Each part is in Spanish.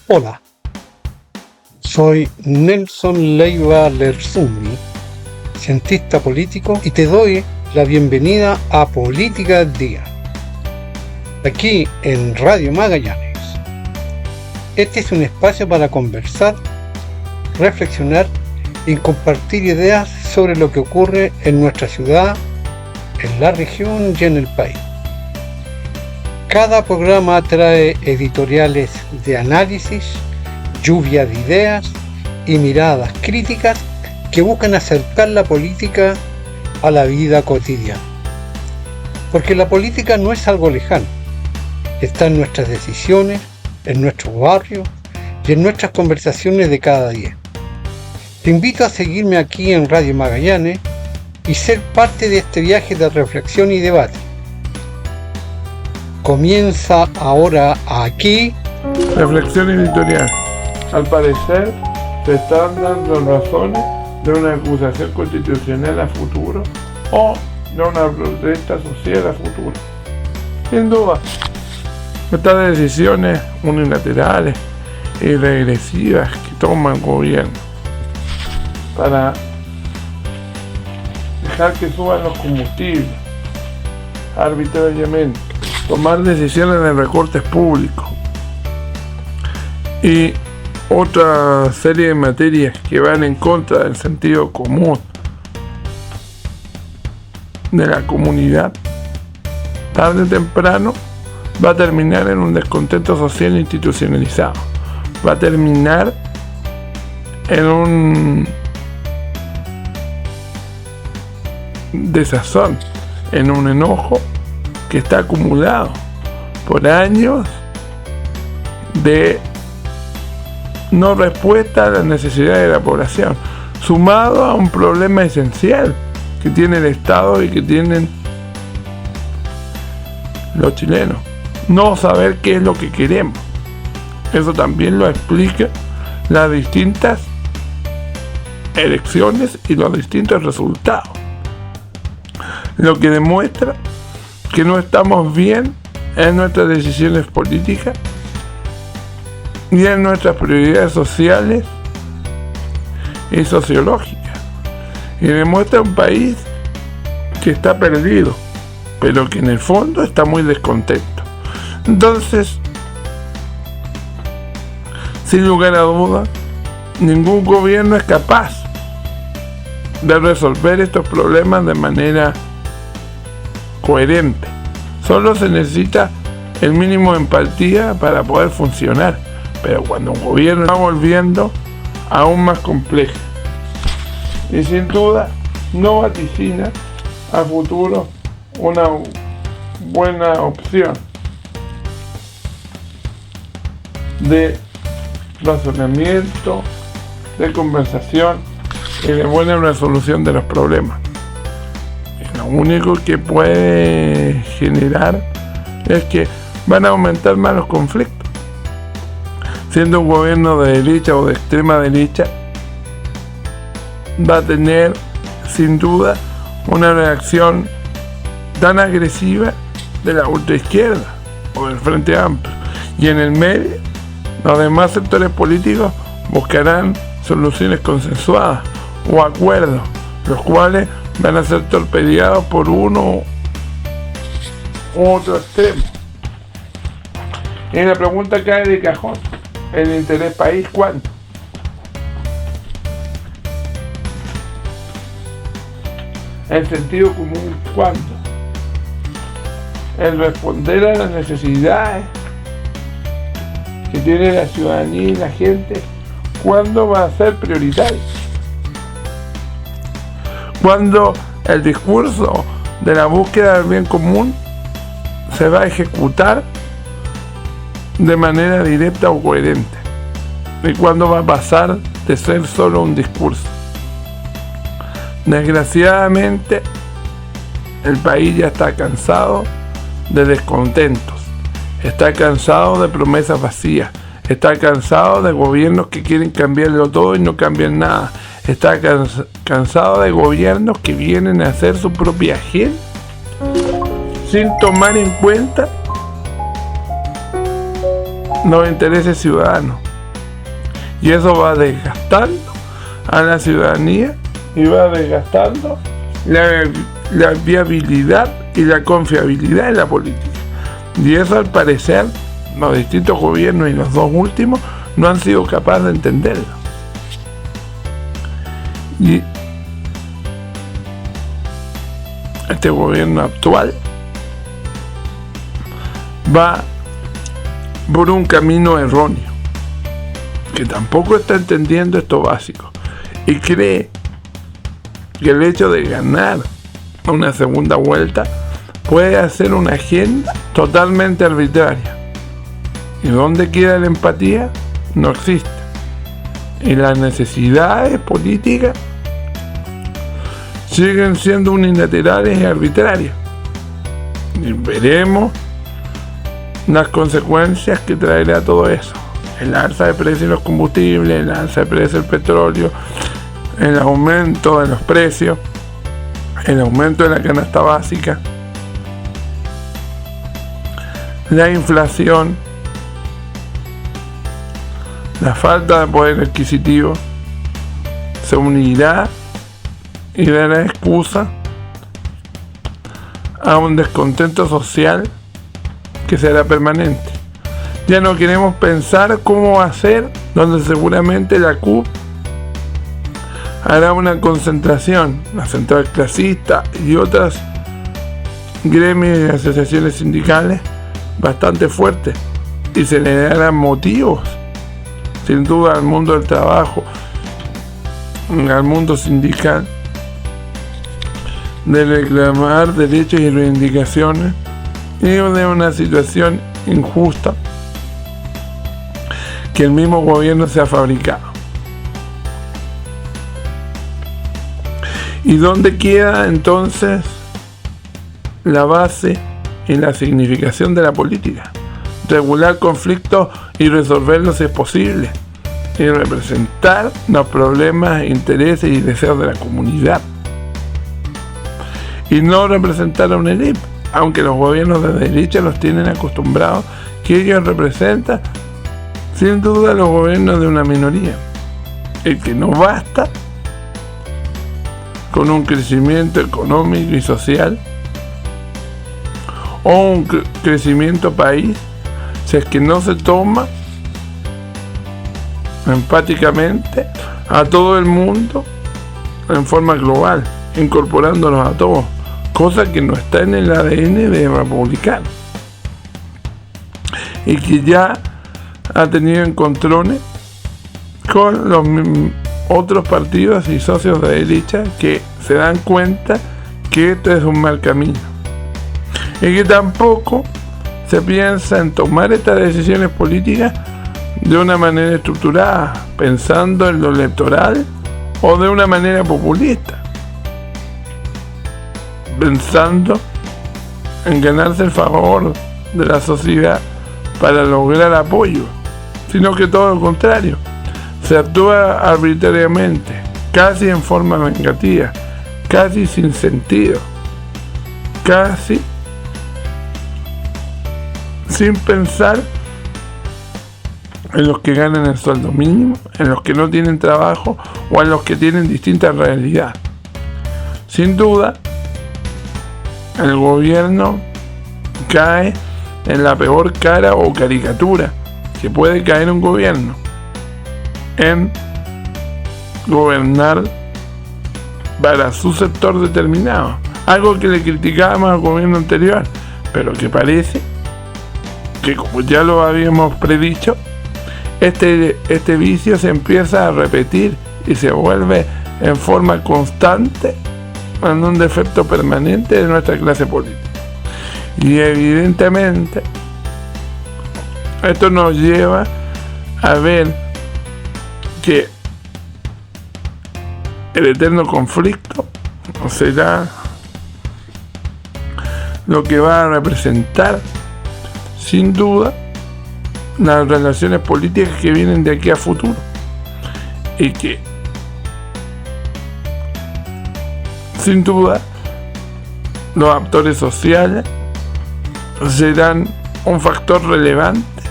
Hola, soy Nelson Leiva Lerzouni, cientista político, y te doy la bienvenida a Política del Día, aquí en Radio Magallanes. Este es un espacio para conversar, reflexionar y compartir ideas sobre lo que ocurre en nuestra ciudad, en la región y en el país. Cada programa trae editoriales de análisis, lluvia de ideas y miradas críticas que buscan acercar la política a la vida cotidiana. Porque la política no es algo lejano, está en nuestras decisiones, en nuestros barrios y en nuestras conversaciones de cada día. Te invito a seguirme aquí en Radio Magallanes y ser parte de este viaje de reflexión y debate. Comienza ahora aquí Reflexión editorial. Al parecer, se están dando razones de una acusación constitucional a futuro o de una protesta social a futuro. Sin duda, estas decisiones unilaterales y regresivas que toma el gobierno para dejar que suban los combustibles arbitrariamente, tomar decisiones de recortes públicos y otra serie de materias que van en contra del sentido común de la comunidad, tarde o temprano va a terminar en un descontento social institucionalizado, va a terminar en un desazón, en un enojo que está acumulado por años de no respuesta a las necesidades de la población, sumado a un problema esencial que tiene el Estado y que tienen los chilenos: no saber qué es lo que queremos. Eso también lo explica las distintas elecciones y los distintos resultados, lo que demuestra que no estamos bien en nuestras decisiones políticas y en nuestras prioridades sociales y sociológicas, y demuestra un país que está perdido, pero que en el fondo está muy descontento. Entonces, sin lugar a dudas, ningún gobierno es capaz de resolver estos problemas de manera coherente. Solo se necesita el mínimo de empatía para poder funcionar, pero cuando un gobierno va volviendo aún más complejo y sin duda no vaticina a futuro una buena opción de razonamiento, de conversación y de buena resolución de los problemas. Lo único que puede generar es que van a aumentar más los conflictos. Siendo un gobierno de derecha o de extrema derecha, va a tener sin duda una reacción tan agresiva de la ultraizquierda o del Frente Amplio, y en el medio los demás sectores políticos buscarán soluciones consensuadas o acuerdos, los cuales van a ser torpedeados por uno u otro extremo. Y la pregunta cae de cajón: ¿el interés país cuánto? ¿El sentido común cuánto? ¿El responder a las necesidades que tiene la ciudadanía y la gente cuándo va a ser prioritario? Cuando el discurso de la búsqueda del bien común se va a ejecutar de manera directa o coherente, y cuándo va a pasar de ser solo un discurso. Desgraciadamente, el país ya está cansado de descontentos, está cansado de promesas vacías, está cansado de gobiernos que quieren cambiarlo todo y no cambian nada, está cansado de gobiernos que vienen a hacer su propia agenda sin tomar en cuenta los intereses ciudadanos. y eso va desgastando a la ciudadanía y va desgastando la viabilidad y la confiabilidad en la política. Y eso, al parecer, los distintos gobiernos y los dos últimos no han sido capaces de entenderlo. Y este gobierno actual va por un camino erróneo, que tampoco está entendiendo esto básico, y cree que el hecho de ganar una segunda vuelta puede hacer una agenda totalmente arbitraria. ¿Y dónde queda la empatía? No existe. Y las necesidades políticas siguen siendo unilaterales y arbitrarias. Y veremos las consecuencias que traerá todo eso. El alza de precios de los combustibles, el alza de precios del petróleo, el aumento de los precios, el aumento de la canasta básica, la inflación, la falta de poder adquisitivo se unirá y dará excusa a un descontento social que será permanente. Ya no queremos pensar cómo va a ser, donde seguramente la CUP hará una concentración, la central clasista y otras gremios y asociaciones sindicales bastante fuertes, y se le darán motivos sin duda al mundo del trabajo, al mundo sindical, de reclamar derechos y reivindicaciones y de una situación injusta que el mismo gobierno se ha fabricado. ¿Y dónde queda entonces la base y la significación de la política? Regular conflictos y resolverlos si es posible, y representar los problemas, intereses y deseos de la comunidad, y no representar a una élite, aunque los gobiernos de derecha los tienen acostumbrados que ellos representan sin duda los gobiernos de una minoría, el que no basta con un crecimiento económico y social o un crecimiento país si es que no se toma empáticamente a todo el mundo en forma global, incorporándolos a todos, cosa que no está en el ADN de republicano y que ya ha tenido encontrones con los otros partidos y socios de derecha que se dan cuenta que esto es un mal camino y que tampoco se piensa en tomar estas decisiones políticas de una manera estructurada, pensando en lo electoral o de una manera populista, pensando en ganarse el favor de la sociedad para lograr apoyo, sino que todo lo contrario, se actúa arbitrariamente, casi en forma vengativa, casi sin sentido, casi sin pensar en los que ganan el sueldo mínimo, en los que no tienen trabajo o en los que tienen distintas realidades. Sin duda, el gobierno cae en la peor cara o caricatura que puede caer un gobierno, en gobernar para su sector determinado, algo que le criticábamos al gobierno anterior, pero que parece que, como ya lo habíamos predicho, este vicio se empieza a repetir y se vuelve en forma constante en un defecto permanente de nuestra clase política. Y evidentemente esto nos lleva a ver que el eterno conflicto será lo que va a representar sin duda las relaciones políticas que vienen de aquí a futuro, y que sin duda los actores sociales serán un factor relevante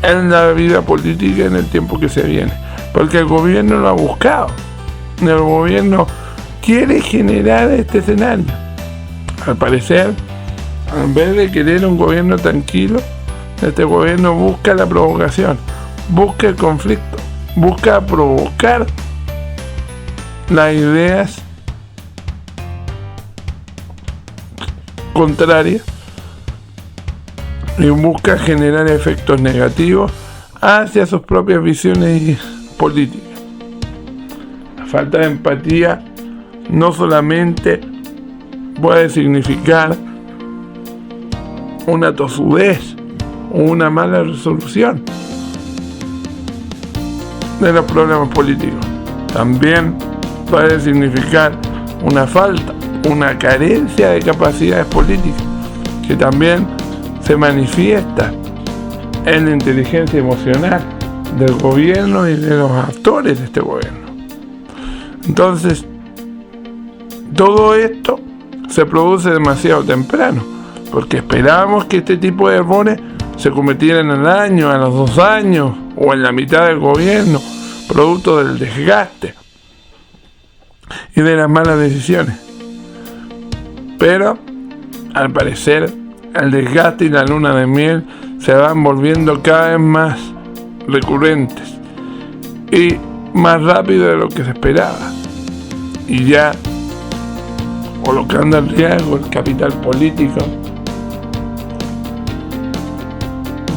en la vida política en el tiempo que se viene, porque el gobierno lo ha buscado. El gobierno quiere generar este escenario. Al parecer, en vez de querer un gobierno tranquilo, este gobierno busca la provocación, busca el conflicto, busca provocar las ideas contrarias y busca generar efectos negativos hacia sus propias visiones políticas. La falta de empatía no solamente puede significar una tosudez o una mala resolución de los problemas políticos, también puede significar una falta, una carencia de capacidades políticas, que también se manifiesta en la inteligencia emocional del gobierno y de los actores de este gobierno. Entonces, todo esto se produce demasiado temprano, porque esperábamos que este tipo de errores se cometieran al año, a los 2 años o en la mitad del gobierno, producto del desgaste y de las malas decisiones. Pero, al parecer, el desgaste y la luna de miel se van volviendo cada vez más recurrentes y más rápido de lo que se esperaba, y ya colocando en riesgo el capital político.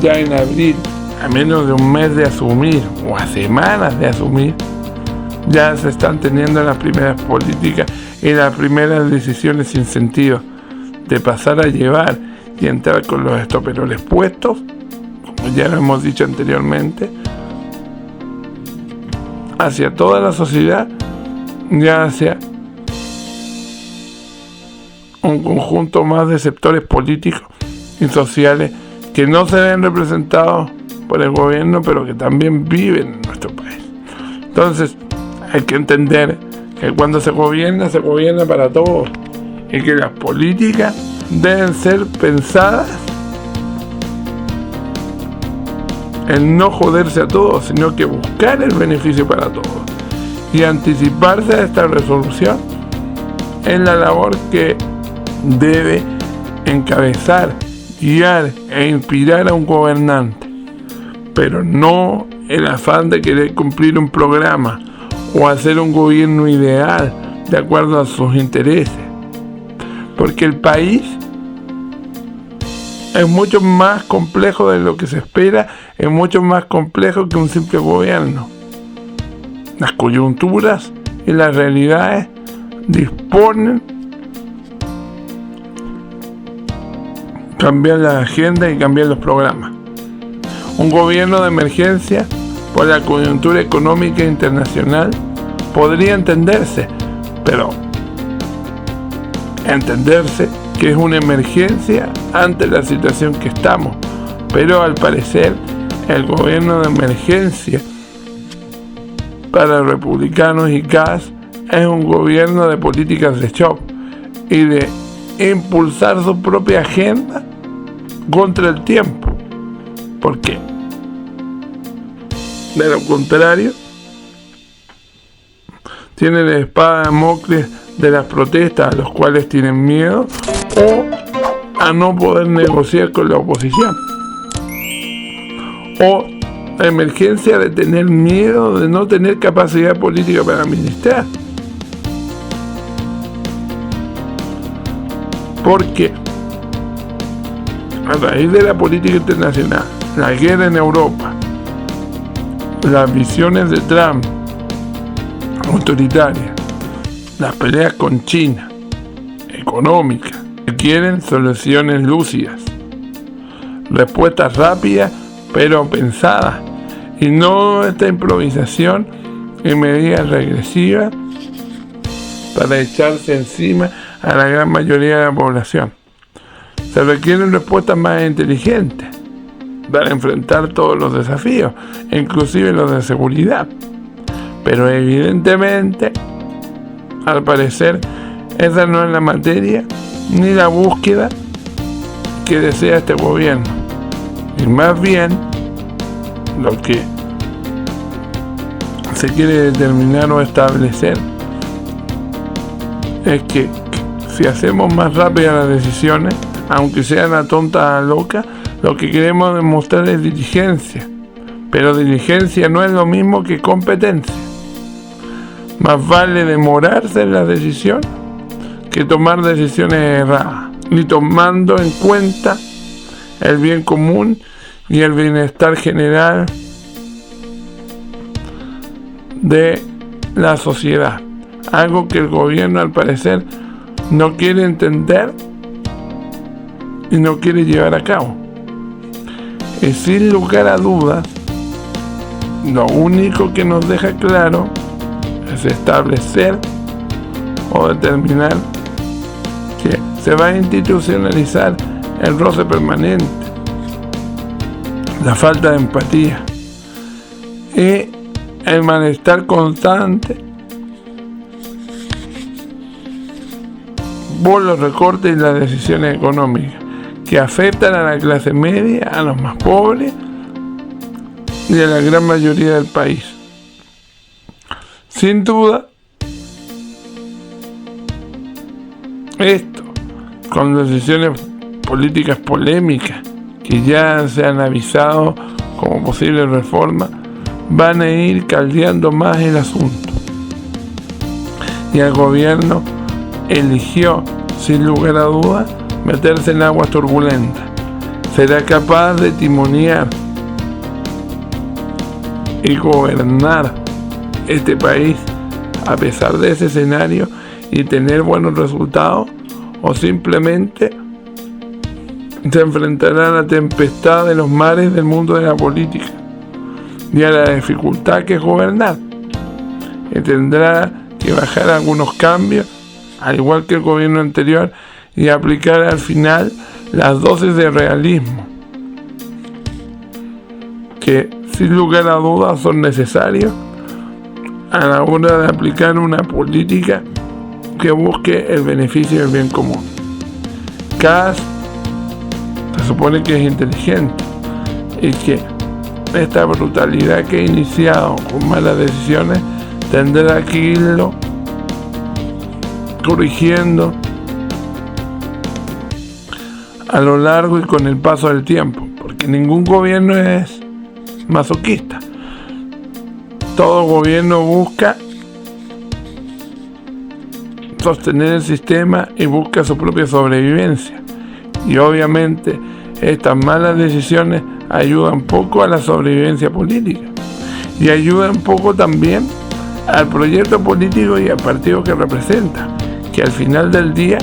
Ya en abril, a menos de un mes de asumir, o a semanas de asumir, ya se están teniendo las primeras políticas y las primeras decisiones sin sentido de pasar a llevar y entrar con los estoperoles puestos, como ya lo hemos dicho anteriormente, hacia toda la sociedad, ya hacia un conjunto más de sectores políticos y sociales que no se ven representados por el gobierno, pero que también viven en nuestro país. Entonces, hay que entender que cuando se gobierna para todos, y que las políticas deben ser pensadas en no joderse a todos, sino que buscar el beneficio para todos. Y anticiparse a esta resolución es la labor que debe encabezar, guiar e inspirar a un gobernante, pero no el afán de querer cumplir un programa o hacer un gobierno ideal de acuerdo a sus intereses, porque el país es mucho más complejo de lo que se espera, es mucho más complejo que un simple gobierno. Las coyunturas y las realidades disponen cambiar la agenda y cambiar los programas. Un gobierno de emergencia por la coyuntura económica internacional podría entenderse, pero entenderse que es una emergencia ante la situación que estamos. Pero al parecer el gobierno de emergencia para republicanos y CAS es un gobierno de políticas de shock y de impulsar su propia agenda contra el tiempo. ¿Por qué? De lo contrario, tienen la espada de Damocles de las protestas a los cuales tienen miedo, o a no poder negociar con la oposición, o la emergencia de tener miedo de no tener capacidad política para administrar. Porque a raíz de la política internacional, la guerra en Europa, las visiones de Trump autoritarias, las peleas con China, económicas, requieren soluciones lúcidas, respuestas rápidas pero pensadas, y no esta improvisación y medidas regresivas para echarse encima a la gran mayoría de la población. Se requieren respuestas más inteligentes para enfrentar todos los desafíos, inclusive los de seguridad. Pero evidentemente, al parecer, esa no es la materia ni la búsqueda que desea este gobierno. Y más bien, lo que se quiere determinar o establecer es que si hacemos más rápidas las decisiones, aunque sean a tonta a loca, lo que queremos demostrar es diligencia. Pero diligencia no es lo mismo que competencia. Más vale demorarse en la decisión que tomar decisiones erradas, ni tomando en cuenta el bien común y el bienestar general de la sociedad. Algo que el gobierno, al parecer, no quiere entender y no quiere llevar a cabo. Y sin lugar a dudas, lo único que nos deja claro es establecer o determinar que se va a institucionalizar el roce permanente, la falta de empatía y el malestar constante por los recortes y las decisiones económicas que afectan a la clase media, a los más pobres y a la gran mayoría del país. Sin duda, esto, con decisiones políticas polémicas que ya se han avisado como posible reforma, van a ir caldeando más el asunto. Y el gobierno eligió, sin lugar a dudas, meterse en aguas turbulentas. Será capaz de timonear y gobernar este país a pesar de ese escenario y tener buenos resultados, o simplemente se enfrentará a la tempestad de los mares del mundo de la política y a la dificultad que es gobernar, y tendrá que bajar algunos cambios, al igual que el gobierno anterior, y aplicar al final las dosis de realismo que sin lugar a dudas son necesarios a la hora de aplicar una política que busque el beneficio del bien común. Kast se supone que es inteligente y que esta brutalidad que ha iniciado con malas decisiones tendrá que irlo corrigiendo a lo largo y con el paso del tiempo, porque ningún gobierno es masoquista. Todo gobierno busca sostener el sistema y busca su propia sobrevivencia, y obviamente estas malas decisiones ayudan poco a la sobrevivencia política y ayudan poco también al proyecto político y al partido que representa, que al final del día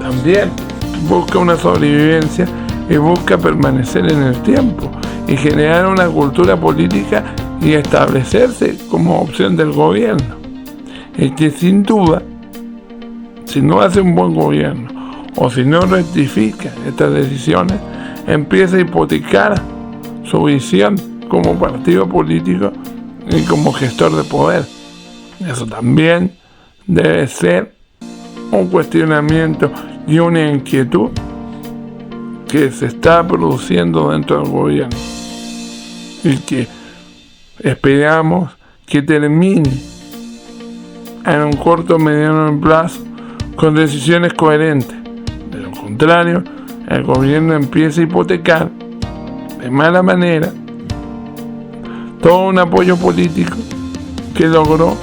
también busca una sobrevivencia y busca permanecer en el tiempo y generar una cultura política y establecerse como opción del gobierno. Y que sin duda, si no hace un buen gobierno o si no rectifica estas decisiones, empieza a hipotecar su visión como partido político y como gestor de poder. Eso también debe ser un cuestionamiento y una inquietud que se está produciendo dentro del gobierno y que esperamos que termine en un corto o mediano plazo con decisiones coherentes. De lo contrario, el gobierno empieza a hipotecar de mala manera todo un apoyo político que logró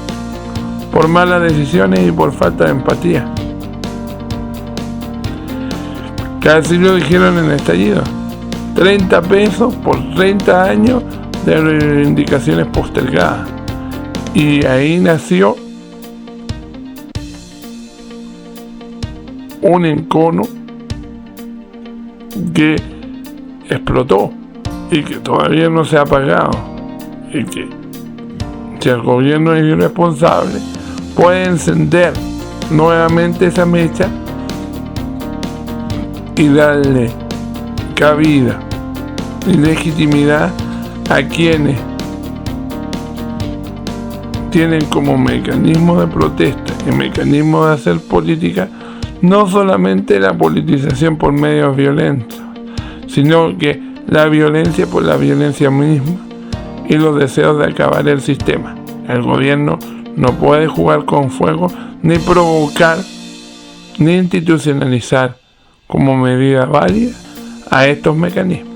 por malas decisiones y por falta de empatía. Casi lo dijeron en el estallido: 30 pesos por 30 años de reivindicaciones postergadas. Y ahí nació un encono que explotó y que todavía no se ha apagado, y que si el gobierno es irresponsable puede encender nuevamente esa mecha y darle cabida y legitimidad a quienes tienen como mecanismo de protesta y mecanismo de hacer política no solamente la politización por medios violentos, sino que la violencia por la violencia misma y los deseos de acabar el sistema. El gobierno no puede jugar con fuego, ni provocar, ni institucionalizar como medida válida a estos mecanismos.